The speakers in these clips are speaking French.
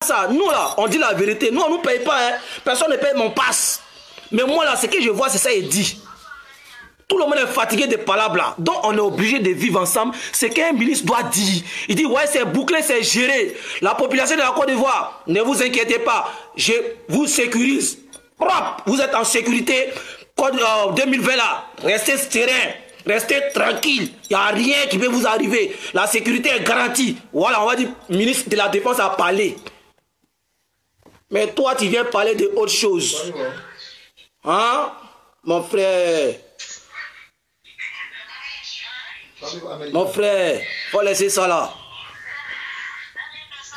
ça. Nous là, on dit la vérité. Nous, on ne nous paye pas. Hein. Personne ne paye mon passe. Mais moi là, ce que je vois, c'est ça, il dit. Tout le monde est fatigué de palabres là. Donc on est obligé de vivre ensemble. C'est qu'un ministre doit dire. Il dit, ouais, c'est bouclé, c'est géré. La population de la Côte d'Ivoire, ne vous inquiétez pas. Je vous sécurise. Propre. Vous êtes en sécurité. 2020 là, restez serein. Restez tranquille. Il n'y a rien qui peut vous arriver. La sécurité est garantie. Voilà, on va dire, ministre de la Défense a parlé. Mais toi, tu viens parler de autre chose. Hein, mon frère? Mon frère, faut laisser ça là.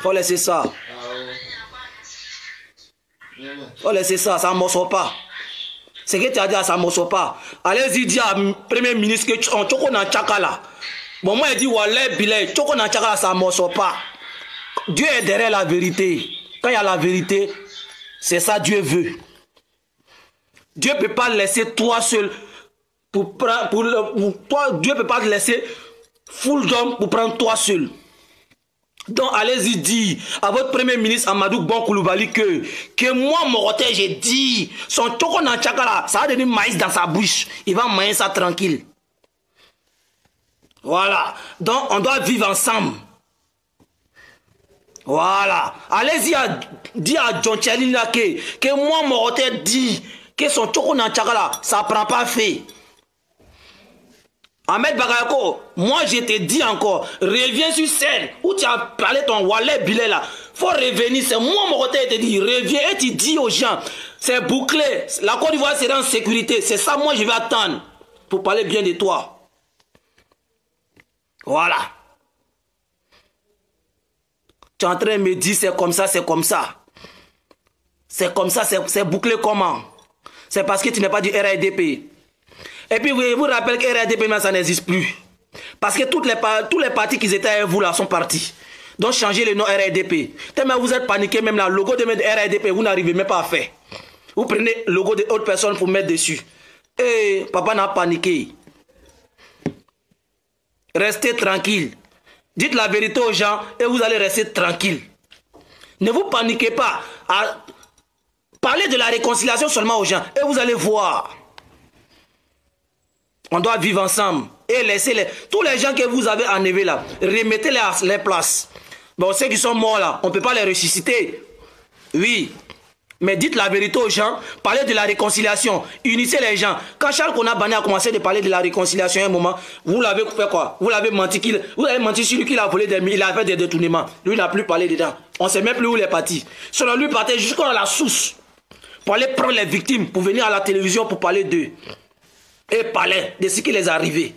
Faut laisser ça. Faut laisser ça, ça ne morceau pas. Ce que tu as dit, ça ne morceau pas. Allez-y dire à Premier ministre que on choko na chakala. Bon, moi, il dit, Wallet Bilay, choko na chakala, ça ne morceau pas. Dieu est derrière la vérité. Quand il y a la vérité, c'est ça Dieu veut. Dieu ne peut pas laisser toi seul. Toi, Dieu ne peut pas te laisser full d'hommes pour prendre toi seul. Donc allez-y dire à votre premier ministre Amadou Bon Coulibaly que moi, Morote, j'ai dit, son choko na chakala, ça va donner maïs dans sa bouche. Il va manger ça tranquille. Voilà. Donc on doit vivre ensemble. Voilà. Allez-y dire à John Tchalina que moi, Morote, dit que son choko na chakala, ça ne prend pas fait. Ahmed Bagayoko, moi je te dis encore, reviens sur scène où tu as parlé ton Wallet Bilay là. Faut revenir, c'est moi mon côté te dit, reviens et tu dis aux gens, c'est bouclé, la Côte d'Ivoire sera en sécurité, c'est ça moi je vais attendre pour parler bien de toi. Voilà. Tu es en train de me dire c'est comme ça, c'est comme ça. C'est comme ça, c'est bouclé comment? C'est parce que tu n'es pas du RADP. Et puis, vous vous rappelez que RADP, ça n'existe plus. Parce que tous les partis qui étaient avec vous là sont partis. Donc, changez le nom RADP. Tellement vous êtes paniqué, même le logo de RADP, vous n'arrivez même pas à faire. Vous prenez le logo de autre personne pour mettre dessus. Et papa n'a paniqué. Restez tranquille. Dites la vérité aux gens et vous allez rester tranquille. Ne vous paniquez pas. Parlez de la réconciliation seulement aux gens et vous allez voir. On doit vivre ensemble et laisser tous les gens que vous avez enlevés là, remettez-les à les places. Bon, ceux qui sont morts là, on ne peut pas les ressusciter. Oui. Mais dites la vérité aux gens, parlez de la réconciliation, unissez les gens. Quand Charles Konabané a commencé de parler de la réconciliation à un moment, vous l'avez fait quoi? Vous l'avez menti, vous avez menti sur lui qu'il a volé il a fait des détournements. Lui n'a plus parlé dedans. On ne sait même plus où il est parti. Selon lui, il partait jusqu'à la source pour aller prendre les victimes, pour venir à la télévision pour parler d'eux. Et parler de ce qui les est arrivé.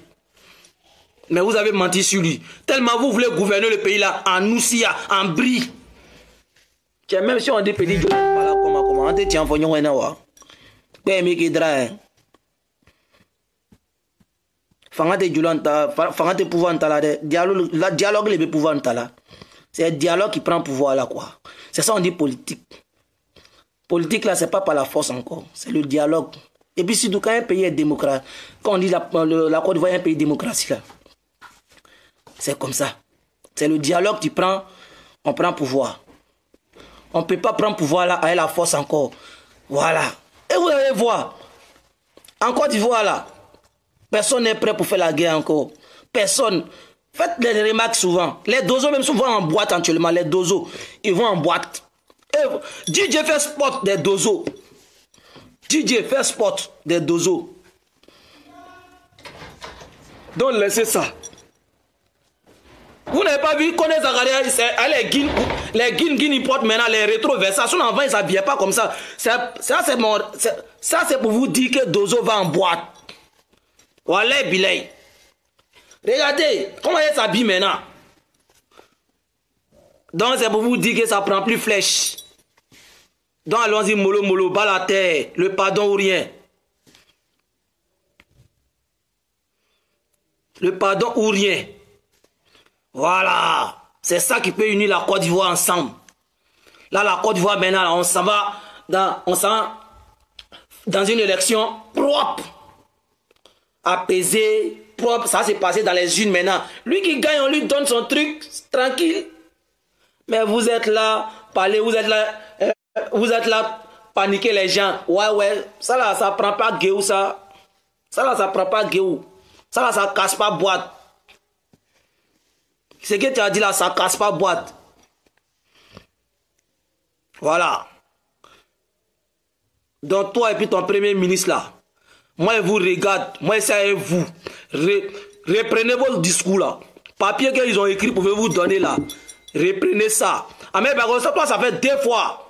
Mais vous avez menti sur lui. Tellement vous voulez gouverner le pays là en Oussia, en Brie. Même si on dit petit, comment on dit tiens, on va voir. Mais qui drague. Fangate Julanta, fangate pouvoir en tala. Dialogue les pouvoir en tala. C'est le dialogue qui prend pouvoir là quoi. C'est ça on dit politique. Politique là, c'est pas par la force encore. C'est le dialogue. Et puis surtout quand un pays est démocrate, quand on dit la Côte d'Ivoire est un pays démocratique là, c'est comme ça. C'est le dialogue qui prend, on prend pouvoir. On ne peut pas prendre pouvoir là avec la force encore. Voilà. Et vous allez voir, en Côte d'Ivoire là, personne n'est prêt pour faire la guerre encore. Personne. Faites des remarques souvent. Les dozos même souvent en boîte actuellement, les dozos, ils vont en boîte. Et DJ fait sport des dozos. DJ fait sport des dozos. Donc laissez ça. Vous n'avez pas vu qu'on est Zagaria, les guin ils portent maintenant les rétroversas. Son avant ils s'habillaient pas comme ça. Ça c'est pour vous dire que Dozo va en boîte. Voilà Bilay. Regardez comment il s'habille maintenant. Donc c'est pour vous dire que ça prend plus flèche. Donc allons-y mollo mollo, bas la terre, le pardon ou rien. Le pardon ou rien. Voilà. C'est ça qui peut unir la Côte d'Ivoire ensemble. Là, la Côte d'Ivoire, maintenant, on s'en va dans une élection propre. Apaisée, propre. Ça s'est passé dans les unes maintenant. Lui qui gagne, on lui donne son truc tranquille. Mais vous êtes là parler, vous êtes là, paniquer les gens. Ouais, ça là, ça prend pas guéou, ça. Ça là, ça prend pas guéou. Ça là, ça casse pas boîte. Ce que tu as dit là, ça casse pas boîte. Voilà. Donc toi et puis ton premier ministre là, moi je vous regarde, moi c'est vous. Reprenez votre discours là. Papier qu'ils ont écrit, pouvez-vous donner là. Reprenez ça. Ahmed Bakayogo, toi ça fait 2 fois.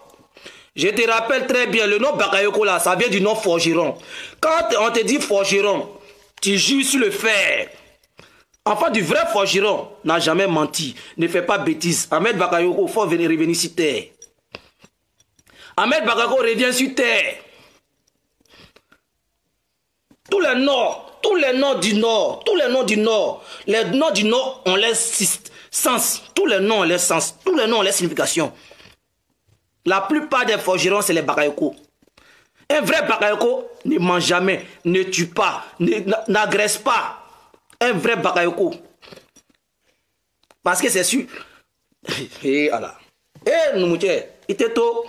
Je te rappelle très bien, le nom Bakayogo là, ça vient du nom forgeron. Quand on te dit forgeron, tu joues sur le fer. Enfant du vrai forgeron n'a jamais menti. Ne fait pas bêtise. Ahmed Bakayogo, il faut revenir sur terre. Ahmed Bakayogo revient sur terre. Tous les noms du Nord, les noms du Nord ont leur sens. Tous les noms ont leur sens. Tous les noms ont leur signification. La plupart des forgerons, c'est les Bakayogo. Un vrai Bakayogo ne mange jamais, ne tue pas, n'agresse pas. Un vrai Bakayogo. Parce que c'est sûr. Et voilà. Et nous, il était tôt.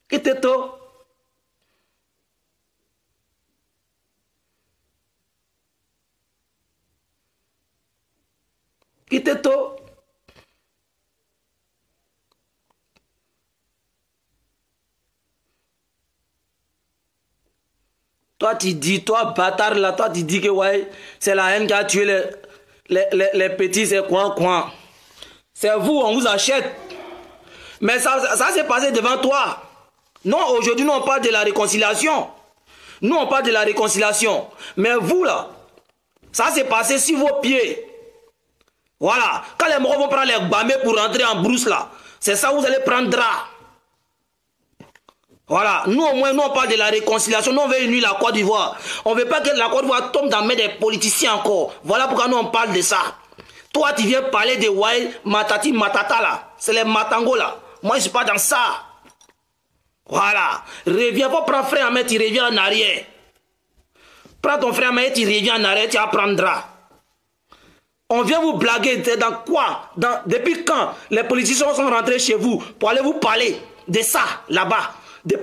Kiteto. Kiteto. Toi tu dis, toi bâtard là, toi tu dis que ouais, c'est la haine qui a tué les petits, c'est quoi. C'est vous, on vous achète. Mais ça s'est passé devant toi. Non, aujourd'hui, nous, on parle de la réconciliation. Nous, on parle de la réconciliation. Mais vous, là, ça s'est passé sur vos pieds. Voilà. Quand les morts vont prendre les bamés pour rentrer en brousse, là, c'est ça, vous allez prendre drap. Voilà. Nous, au moins, nous, on parle de la réconciliation. Nous, on veut unir la Côte d'Ivoire. On ne veut pas que la Côte d'Ivoire tombe dans les mains des politiciens encore. Voilà pourquoi nous, on parle de ça. Toi, tu viens parler de Waï, Matati, Matata, là. C'est les Matango, là. Moi, je ne suis pas dans ça. Voilà. Reviens, faut prendre frère Ahmed, tu reviens en arrière. Prends ton frère Ahmed, tu reviens en arrière, tu apprendras. On vient vous blaguer dans quoi? Depuis quand les politiciens sont rentrés chez vous pour aller vous parler de ça, là-bas?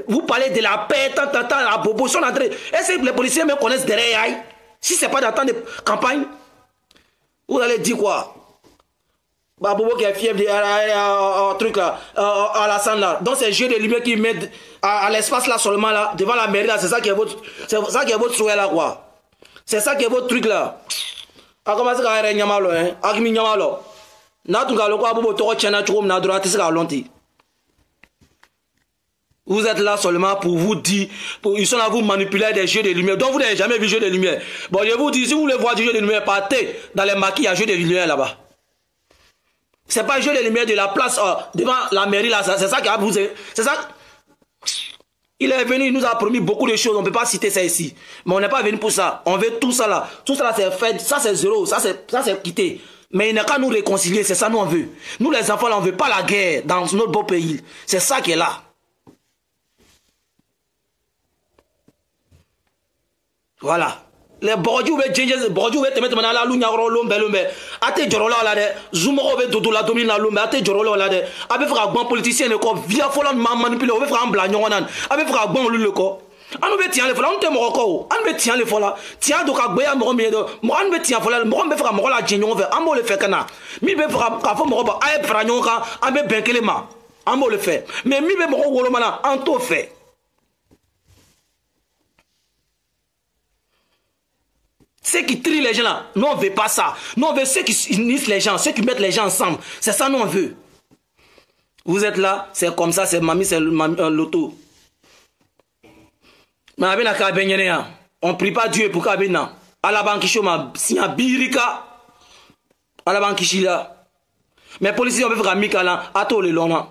Vous parlez de la paix, tant, la bobo, sont rentrés. Est-ce que les policiers me connaissent derrière? Si ce n'est pas dans le temps de campagne, vous allez dire quoi? Bah, Bobo qui est fier de truc là, à la scène là. Donc c'est jeu de lumière qui met à l'espace là seulement là, devant la mairie là, c'est ça qui est votre souhait là quoi. C'est ça qui est votre truc là. A commencé à faire nyamalo hein, akimi nyamalo. Na tunga lokwa Bobo toko chena choko na droite c'est lonti. Vous êtes là seulement pour vous dire, ils sont là vous manipuler des jeux de lumière. Donc vous n'avez jamais vu jeu de lumière. Bon je vous dis, si vous voulez voir du jeu de lumière, partez dans les maquillages jeu de lumière là-bas. C'est pas jeu de lumière de la place devant la mairie là, c'est ça qui a bousé. C'est ça. Il est venu, il nous a promis beaucoup de choses, on ne peut pas citer ça ici. Mais on n'est pas venu pour ça. On veut tout ça là. Tout ça là c'est fait, ça c'est zéro, ça c'est quitté. Mais il n'a qu'à nous réconcilier, c'est ça nous on veut. Nous les enfants là, on ne veut pas la guerre dans notre beau pays. C'est ça qui est là. Voilà. Les Bordiou veulent te mettre dans la lune, ate jorola la de Zoumoro veut dodo la domine la lumbe, ate jorola la de abe fra bon politicien ne ko via folan manipuler, on veut fra blagnon nan, abe fra bon lu le ko. Anu be tian le fola, on te mo ko, anu be tian le fola, tian do ka gbeya mo mi do, mo anu be tian fola, mo be fra mo la jinyon ve, amo le fait kana. Mi be fra ka fo mo ba ay fra nyon ka, abe benkele ma. Amo le fait. Mais mi be mo wolo mana, en to fait. Ceux qui trient les gens là, nous on ne veut pas ça. Nous on veut ceux qui unissent les gens, ceux qui mettent les gens ensemble. C'est ça nous on veut. Vous êtes là, c'est comme ça, c'est mamie, c'est l'auto. Mais on ne prie pas Dieu pour Kabina. À la banque, si un birika. À la banque, mais les policiers, on veut faire Mikala, à tout le long.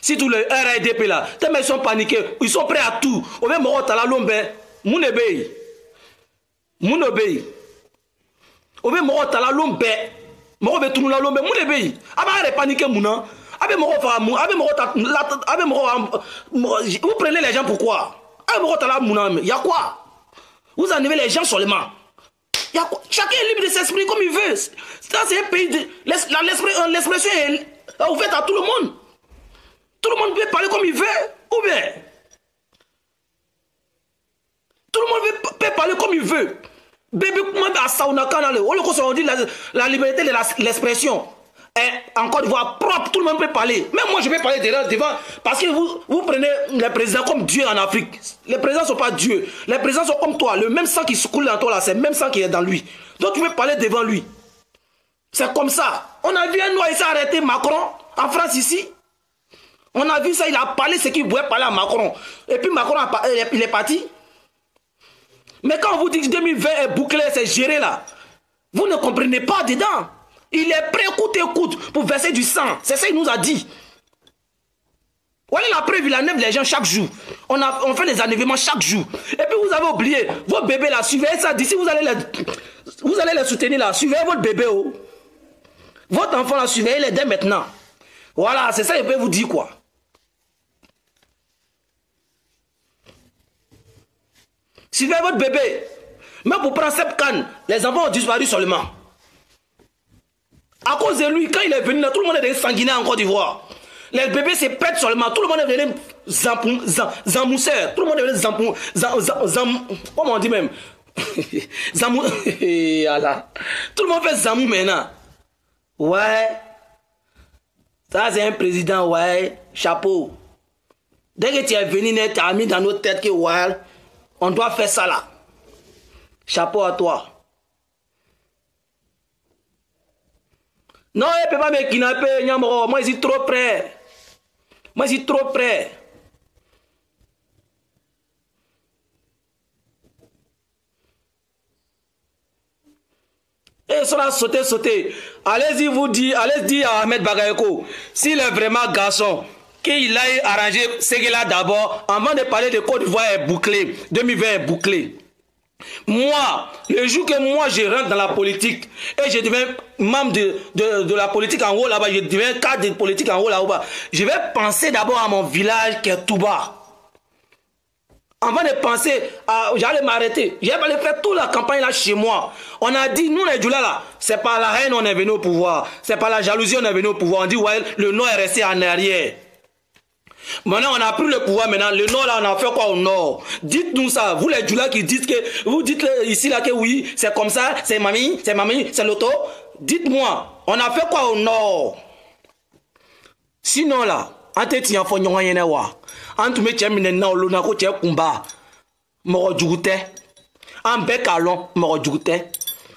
Si tous les RADP là, tellement ils sont paniqués, ils sont prêts à tout. On veut mourir à la lombe, mounébé. Mounobé. On veut mourir à la lombe. Mourir veut tout la lombe, mounébé. Abe paniqué mouna. Abe mourir vous prenez les gens pourquoi? Abe mourir à la mouna, il y a quoi? Vous enlevez les gens seulement. Chacun est libre de s'exprimer comme il veut. Ça, c'est un pays de... L'expression est ouverte à tout le monde. Tout le monde peut parler comme il veut. Ou bien... Tout le monde peut parler comme il veut. Bébé, on dit la liberté de l'expression. En Côte d'Ivoire propre, tout le monde peut parler. Même moi, je peux parler devant. Parce que vous prenez les présidents comme Dieu en Afrique. Les présidents ne sont pas Dieu. Les présidents sont comme toi. Le même sang qui se coule dans toi, là, c'est le même sang qui est dans lui. Donc, tu peux parler devant lui. C'est comme ça. On a vu un noir ici arrêter Macron, en France ici. On a vu ça, il a parlé ce qu'il voulait parler à Macron. Et puis Macron, il est parti. Mais quand on vous dit que 2020 est bouclé, c'est géré là, vous ne comprenez pas dedans. Il est prêt, écoute, pour verser du sang. C'est ça qu'il nous a dit. Voilà la preuve, il enlève les gens chaque jour. On fait des enlèvements chaque jour. Et puis vous avez oublié, vos bébés là, suivez ça. D'ici, vous allez les soutenir là. Suivez votre bébé. Oh. Votre enfant là, suivez-les dès maintenant. Voilà, c'est ça, je peux vous dire quoi. Suivez votre bébé. Mais pour prendre cette canne, les enfants ont disparu seulement. À cause de lui, quand il est venu là, tout le monde est devenu sanguinaire en Côte d'Ivoire. Les bébés se pètent seulement. Tout le monde est devenu zamousseur. Tout le monde est devenu comment on dit même zamou. Tout le monde fait zamou maintenant. Ouais. Ça c'est un président, ouais. Chapeau. Dès que tu es venu, tu as mis dans nos têtes que ouais. On doit faire ça là. Chapeau à toi. Non, il ne peut pas me kidnapper, Nyamoro. Moi, je suis trop près. Moi, je suis trop près. Et cela sauter. Allez-y, allez dire à Ahmed Bagayoko, s'il est vraiment garçon, qu'il aille arranger ce qu'il a d'abord, avant de parler de Côte d'Ivoire est bouclé, 2020 est bouclé. Moi, le jour que moi je rentre dans la politique et je deviens membre de la politique en haut là-bas, je deviens cadre de politique en haut là-bas, je vais penser d'abord à mon village qui est tout bas. Avant de penser à... J'allais m'arrêter. J'allais faire toute la campagne là chez moi. On a dit, nous les Djoula là, c'est pas la haine on est venu au pouvoir. C'est pas la jalousie on est venu au pouvoir. On dit, ouais, le Nord est resté en arrière. Maintenant, on a pris le pouvoir. Maintenant, le Nord, là, on a fait quoi au Nord? Dites-nous ça. Vous, les Djoula qui dites que... Vous dites ici, là, que oui, c'est comme ça, c'est mamie, c'est l'auto. Dites-moi, on a fait quoi au Nord? Sinon, là, en te tiens, faut n'y rien voir. En tout me tiens, maintenant, l'on a côté combat. Moro djougouté. En bec à long, moro djougouté.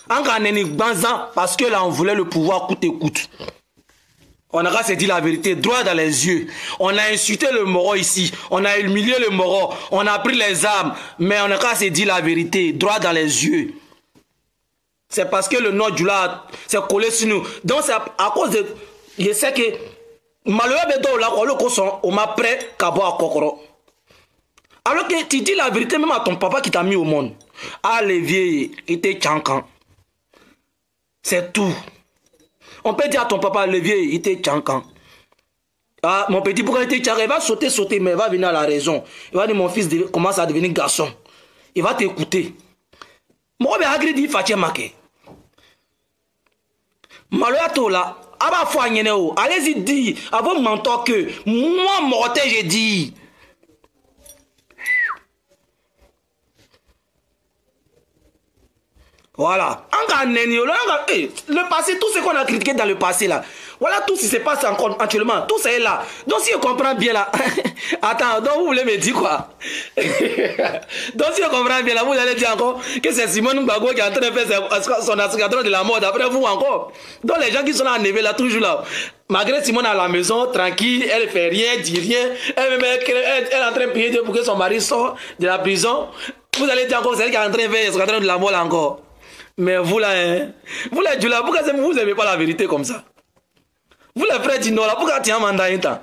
En ganeni banzan, parce que là, on voulait le pouvoir coûte et coûte. On a se dit la vérité, droit dans les yeux. On a insulté le Moro ici. On a humilié le Moro. On a pris les armes. Mais on a se dit la vérité, droit dans les yeux. C'est parce que le Nord du là, c'est collé sur nous. Donc c'est à cause de... Je sais que... Malheureusement, on m'a prêt qu'à boire à Kokoro. Alors que tu dis la vérité même à ton papa qui t'a mis au monde. Ah, les vieilles, il était tchankan. C'est tout. On peut dire à ton papa, le vieux, il était tchankan. Ah, mon petit, pourquoi il était tchankan? Il va sauter, mais il va venir à la raison. Il va dire, mon fils commence à devenir garçon. Il va t'écouter. Moi, je vais dire, Fatia Make. Malheureusement, là, allez-y dire à vos mentors que moi, mortel, j'ai dit. Voilà. Le passé, tout ce qu'on a critiqué dans le passé là. Voilà tout ce qui se passe encore actuellement. Tout ça est là. Donc si je comprends bien là. Attends, donc vous voulez me dire quoi? Donc si je comprends bien là, vous allez dire encore que c'est Simone Mbago qui est en train de faire son escadron de la mode. Après vous encore. Donc les gens qui sont là en éveil là, toujours là. Malgré Simone à la maison, tranquille, elle ne fait rien, dit rien. Elle est en train de prier Dieu pour que son mari sorte de la prison. Vous allez dire encore, c'est elle qui est en train de faire l'escadron de la mode encore. Mais vous là, hein, vous les Djoula, pourquoi vous n'aimez pas la vérité comme ça? Vous les frères Dino là, pourquoi tu as mandat un temps?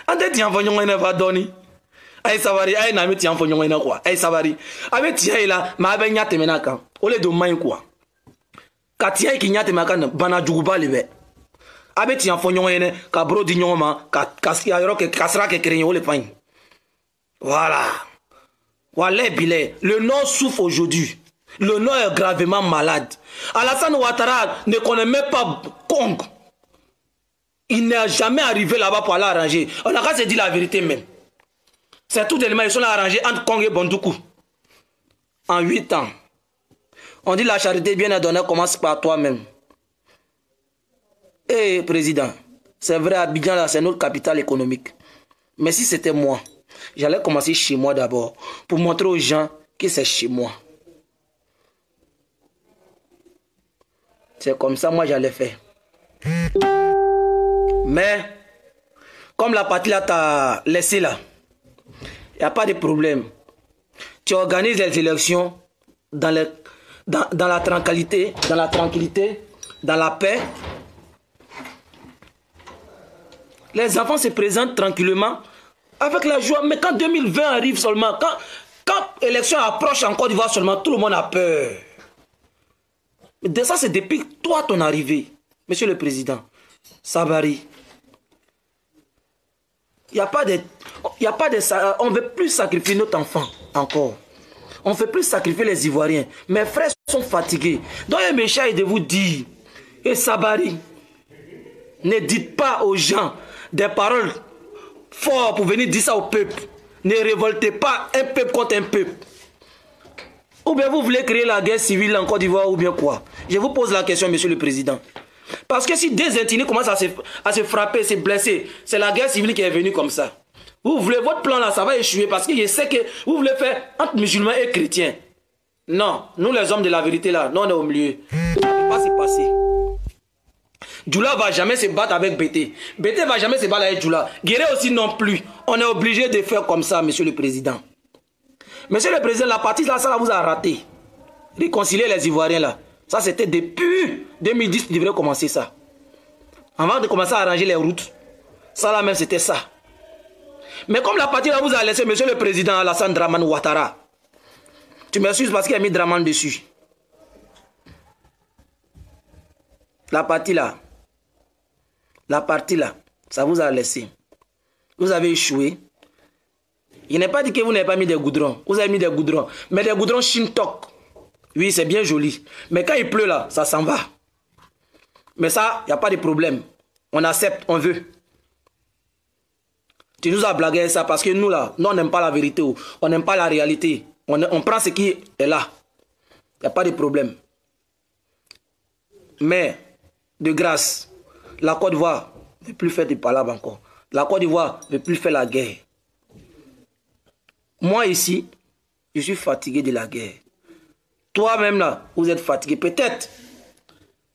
En tête, tu as fait un va donner. Aïe Savari, aïe Nami, tu as fait un quoi? Aïe Savari, avec Tia là, ma ben yate menaka. Au lieu de main quoi? Quand Tia qui yate menaka, bana djouba lebe. Avec Tia fait un kabro dignoma, kaski ayro que kasra que créé au le pain. Voilà. Voilà, billet. Le Nord souffre aujourd'hui. Le Nord est gravement malade. Alassane Ouattara ne connaît même pas Congo. Il n'est jamais arrivé là-bas pour aller arranger. On a qu'à se dire la vérité même. C'est tout élément, ils sont arrangés entre Congo et Bondoukou. En 8 ans. On dit la charité bien donnée commence par toi-même. Eh, président, c'est vrai, Abidjan, là, c'est notre capitale économique. Mais si c'était moi, j'allais commencer chez moi d'abord, pour montrer aux gens que c'est chez moi. C'est comme ça, moi, j'allais faire. Mais, comme la partie là t'a laissé là, il n'y a pas de problème. Tu organises les élections dans la tranquillité, dans la paix. Les enfants se présentent tranquillement avec la joie. Mais quand 2020 arrive seulement, quand l'élection approche en Côte d'Ivoire seulement, tout le monde a peur. Mais ça, c'est depuis toi ton arrivée, Monsieur le Président Sabari. Il n'y a pas de... On ne veut plus sacrifier notre enfant encore. On ne veut plus sacrifier les Ivoiriens. Mes frères sont fatigués. Donc, il m'échappe de vous dire, et Sabari, ne dites pas aux gens des paroles fortes pour venir dire ça au peuple. Ne révoltez pas un peuple contre un peuple. Ou bien vous voulez créer la guerre civile en Côte d'Ivoire ou bien quoi? Je vous pose la question, Monsieur le Président. Parce que si des intignés commencent à se frapper, se blesser, c'est la guerre civile qui est venue comme ça. Vous voulez, votre plan là, ça va échouer parce que je sais que vous voulez faire entre musulmans et chrétiens. Non, nous les hommes de la vérité là, nous on est au milieu. Ça ne peut pas se passer. Djoula va jamais se battre avec Bété. Bété va jamais se battre avec Djoula. Guéré aussi non plus. On est obligé de faire comme ça, Monsieur le Président. Monsieur le Président, la partie là, ça vous a raté. Réconcilier les Ivoiriens là. Ça c'était depuis 2010 que devrait commencer ça. Avant de commencer à arranger les routes. Ça là même c'était ça. Mais comme la partie là vous a laissé Monsieur le Président Alassane Dramane Ouattara. Tu m'excuses parce qu'il a mis Dramane dessus. La partie là, ça vous a laissé. Vous avez échoué. Il n'est pas dit que vous n'avez pas mis des goudrons. Vous avez mis des goudrons. Mais des goudrons Shintok. Oui, c'est bien joli. Mais quand il pleut là, ça s'en va. Mais ça, il n'y a pas de problème. On accepte, on veut. Tu nous as blagué ça parce que nous là, nous on n'aime pas la vérité. On n'aime pas la réalité. On prend ce qui est là. Il n'y a pas de problème. Mais, de grâce, la Côte d'Ivoire ne veut plus faire de palabres encore. La Côte d'Ivoire ne veut plus faire la guerre. Moi ici, je suis fatigué de la guerre. Toi-même là, vous êtes fatigué. Peut-être,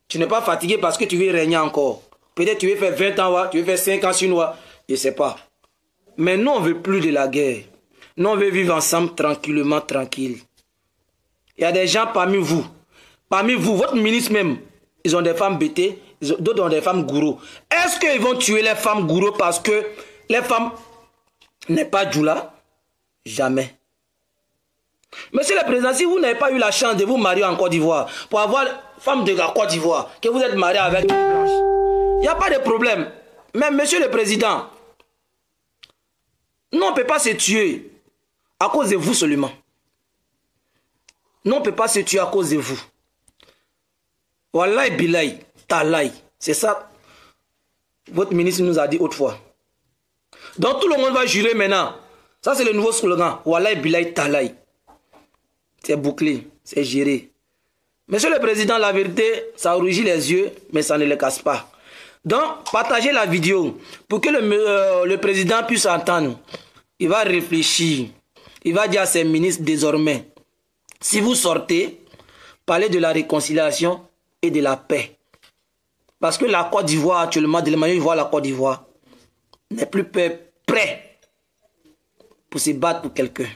tu n'es pas fatigué parce que tu veux régner encore. Peut-être tu veux faire 20 ans, tu veux faire 5 ans chinois. Je ne sais pas. Mais nous, on ne veut plus de la guerre. Nous, on veut vivre ensemble tranquillement, tranquille. Il y a des gens parmi vous, votre ministre même, ils ont des femmes bêtées, d'autres ont des femmes gourous. Est-ce qu'ils vont tuer les femmes gourous parce que les femmes n'est pas Djoula? Jamais. Monsieur le Président, si vous n'avez pas eu la chance de vous marier en Côte d'Ivoire, pour avoir femme de la Côte d'Ivoire, que vous êtes marié avec une blanche, il n'y a pas de problème. Mais Monsieur le Président, nous on ne peut pas se tuer à cause de vous seulement. Nous on ne peut pas se tuer à cause de vous. Wallahi billahi, talaï. C'est ça, votre ministre nous a dit autrefois. Donc tout le monde va jurer maintenant. Ça c'est le nouveau slogan. Wallahi billahi, talaï. C'est bouclé, c'est géré. Monsieur le Président, la vérité, ça rougit les yeux, mais ça ne les casse pas. Donc, partagez la vidéo pour que le Président puisse entendre. Il va réfléchir. Il va dire à ses ministres désormais, si vous sortez, parlez de la réconciliation et de la paix. Parce que la Côte d'Ivoire, actuellement, de la manière dont je vois la Côte d'Ivoire, n'est plus prêt pour se battre pour quelqu'un.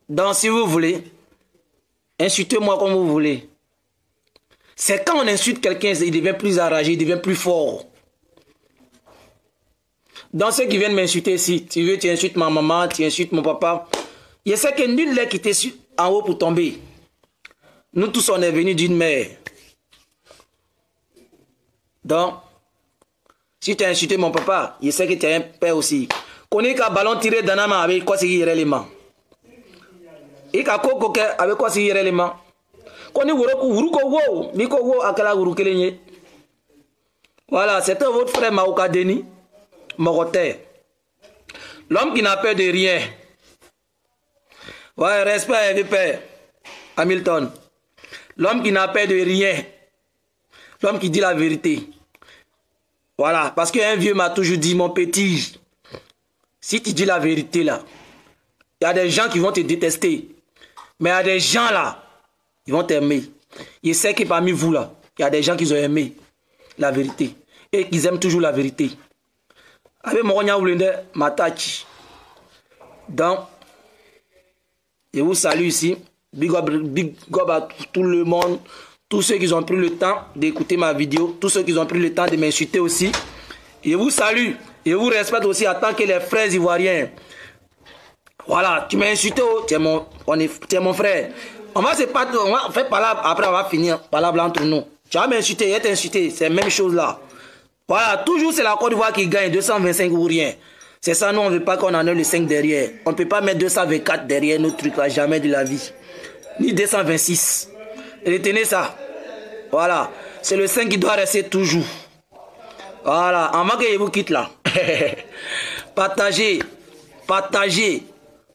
Donc, si vous voulez, insultez-moi comme vous voulez. C'est quand on insulte quelqu'un, il devient plus enragé, il devient plus fort. Dans ceux qui viennent m'insulter ici, tu veux, tu insultes ma maman, tu insultes mon papa. Je sais que nul n'est quitté en haut pour tomber. Nous tous, on est venus d'une mère. Donc, si tu as insulté mon papa, je sais que tu as un père aussi. Connais qu'un ballon tiré d'un homme avec quoi c'est l'élément. Et ka koko ke avec quoi si réellement. Koni wuruko wo, niko wo akala wurukelenye. Voilà, c'était votre frère Maouka Denis Moroté. L'homme qui n'a peur de rien. Ouais, respect, VP Hamilton. L'homme qui n'a peur de rien. L'homme qui dit la vérité. Voilà, parce qu'un vieux m'a toujours dit, mon petit, si tu dis la vérité là, il y a des gens qui vont te détester. Mais il y a des gens là, ils vont t'aimer. Je sais que parmi vous là, il y a des gens qui ont aimé la vérité. Et qui aiment toujours la vérité. Avec mon Matachi. Donc, je vous salue ici. Big up à tout le monde. Tous ceux qui ont pris le temps d'écouter ma vidéo. Tous ceux qui ont pris le temps de m'insulter aussi. Je vous salue. Je vous respecte aussi en tant que les frères ivoiriens. Voilà, tu m'as insulté. Tu es mon frère. On va faire palabre. Après, on va finir palabre entre nous. Tu vas m'insulter, je t'ai insulté. C'est la même chose là. Voilà, toujours c'est la Côte d'Ivoire qui gagne 225 ou rien. C'est ça, nous on ne veut pas qu'on en ait le 5 derrière. On ne peut pas mettre 224 derrière nos trucs là, jamais de la vie. Ni 226. Retenez ça. Voilà, c'est le 5 qui doit rester toujours. Voilà, avant que je vous quitte là. Partagez, partagez.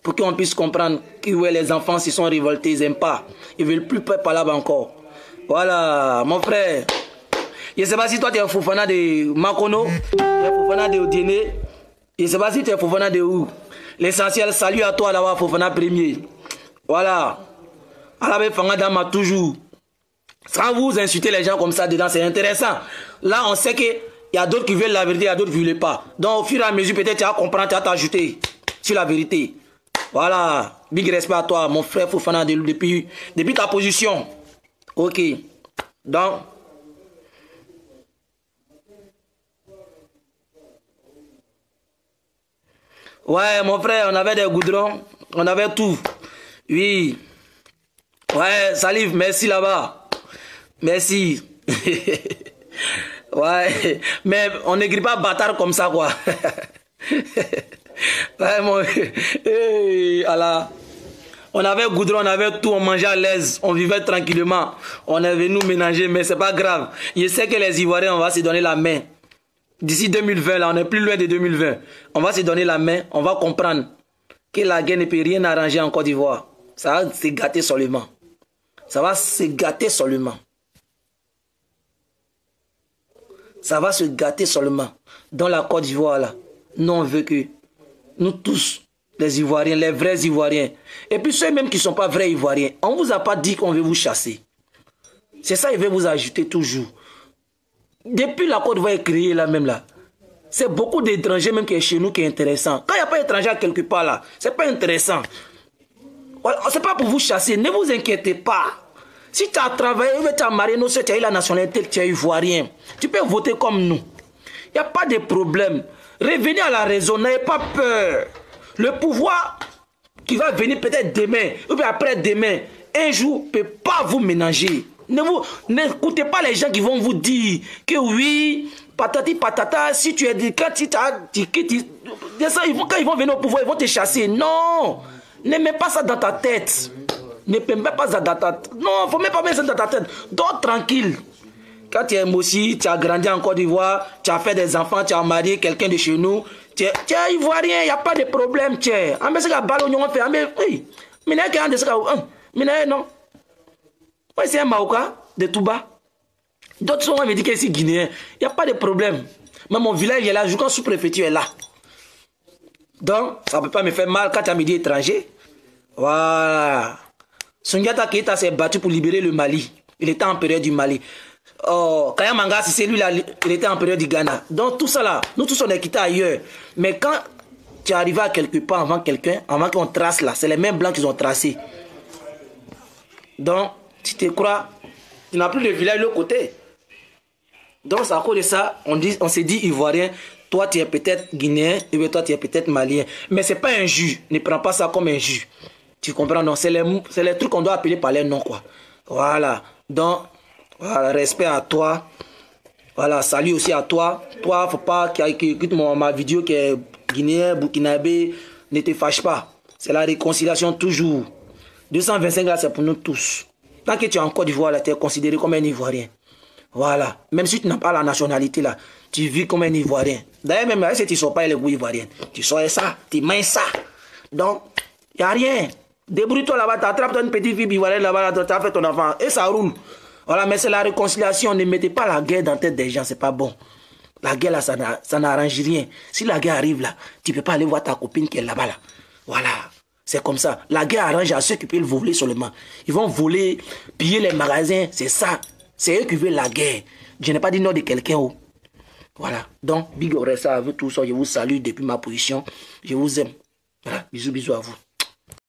Pour qu'on puisse comprendre que ouais, les enfants se sont révoltés, ils n'aiment pas. Ils ne veulent plus parler là-bas encore. Voilà, mon frère. Je ne sais pas si toi tu es un Fofana de Makono, tu es un Fofana de Odiene. Je ne sais pas si tu es un Fofana de où. L'essentiel, salut à toi d'avoir Fofana premier. Voilà. Alabe Fangadama toujours. Sans vous insulter les gens comme ça dedans, c'est intéressant. Là, on sait qu'il y a d'autres qui veulent la vérité, il y a d'autres qui ne veulent pas. Donc, au fur et à mesure, peut-être tu vas comprendre, tu vas t'ajouter sur la vérité. Voilà. Big respect à toi, mon frère Fofana, depuis ta position. Ok. Donc, ouais, mon frère, on avait des goudrons, on avait tout. Oui. Ouais, Salif, merci là-bas. Merci. Ouais, mais on n'écrit pas bâtard comme ça, quoi. Ouais, mon... Hey, Allah. On avait goudron, on avait tout, on mangeait à l'aise, on vivait tranquillement. On est venu ménager, mais c'est pas grave. Je sais que les Ivoiriens, on va se donner la main. D'ici 2020, là, on est plus loin de 2020. On va se donner la main, on va comprendre que la guerre ne peut rien arranger en Côte d'Ivoire. Ça va se gâter seulement. Ça va se gâter seulement. Ça va se gâter seulement. Dans la Côte d'Ivoire, là, nous, on veut que nous tous, les Ivoiriens, les vrais Ivoiriens, et puis ceux même qui ne sont pas vrais Ivoiriens, on ne vous a pas dit qu'on veut vous chasser. C'est ça, il veut vous ajouter toujours. Depuis la Côte d'Ivoire est créée là même là, c'est beaucoup d'étrangers même qui est chez nous qui est intéressant. Quand il n'y a pas d'étrangers quelque part là, c'est pas intéressant. C'est pas pour vous chasser, ne vous inquiétez pas. Si tu as travaillé, tu as marié, tu as eu la nationalité, tu es ivoirien, tu peux voter comme nous. Il n'y a pas de problème. Revenez à la raison, n'ayez pas peur. Le pouvoir qui va venir peut-être demain, ou bien après-demain, un jour, ne peut pas vous ménager. N'écoutez pas les gens qui vont vous dire que oui, patati patata, si tu es quand ils vont venir au pouvoir, ils vont te chasser. Non, ne mets pas ça dans ta tête. Ne mets pas ça dans ta tête. Non, il ne faut même pas mettre ça dans ta tête. Dors tranquille. Quand tu es aussi, tu as grandi en Côte d'Ivoire, tu as fait des enfants, tu as marié quelqu'un de chez nous, tu es ivoirien, il n'y a pas de problème. Tu es. Oui, non. Moi, c'est un Maouka de Touba. D'autres sont me disent que c'est guinéen. Il n'y a pas de problème. Mais mon village est là, je crois que sous-préfecture est là. Donc, ça ne peut pas me faire mal quand tu as mis des étrangers. Voilà. Sundiata Keita s'est battu pour libérer le Mali. Il était en période du Mali. Oh, Kaya Manga, c'est lui là, il était en période du Ghana. Donc tout ça là, nous tous on est quittés ailleurs. Mais quand tu arrives à quelque part avant quelqu'un, avant qu'on trace là, c'est les mêmes blancs qui ont tracé. Donc, tu te crois, tu n'as plus de village de l'autre côté. Donc, c'est à cause de ça, on s'est dit ivoirien, toi tu es peut-être guinéen, et toi tu es peut-être malien. Mais c'est pas un jus, ne prends pas ça comme un jus. Tu comprends, non? C'est les trucs qu'on doit appeler par les noms, quoi. Voilà. Donc, voilà, respect à toi. Voilà, salut aussi à toi. Toi, faut pas que écoute ma vidéo qui est guinéen, burkinabé, ne te fâche pas. C'est la réconciliation toujours. 225 là, c'est pour nous tous. Tant que tu es en Côte d'Ivoire, là, tu es considéré comme un Ivoirien. Voilà. Même si tu n'as pas la nationalité, là, tu vis comme un Ivoirien. D'ailleurs, même si tu ne sors pas les goûts ivoiriens, tu sors ça, tu manges ça. Donc, il n'y a rien. Débrouille-toi là-bas, tu attrapes une petite fille ivoirienne là-bas, tu as fait ton enfant, et ça roule. Voilà, mais c'est la réconciliation. Ne mettez pas la guerre dans la tête des gens, c'est pas bon. La guerre là, ça n'arrange rien. Si la guerre arrive là, tu ne peux pas aller voir ta copine qui est là-bas là. Voilà. C'est comme ça. La guerre arrange à ceux qui peuvent voler seulement. Ils vont voler, piller les magasins, c'est ça. C'est eux qui veulent la guerre. Je n'ai pas dit non de quelqu'un. Oh. Voilà. Donc, big ça à vous tous. Je vous salue depuis ma position. Je vous aime. Voilà. Bisous, bisous à vous.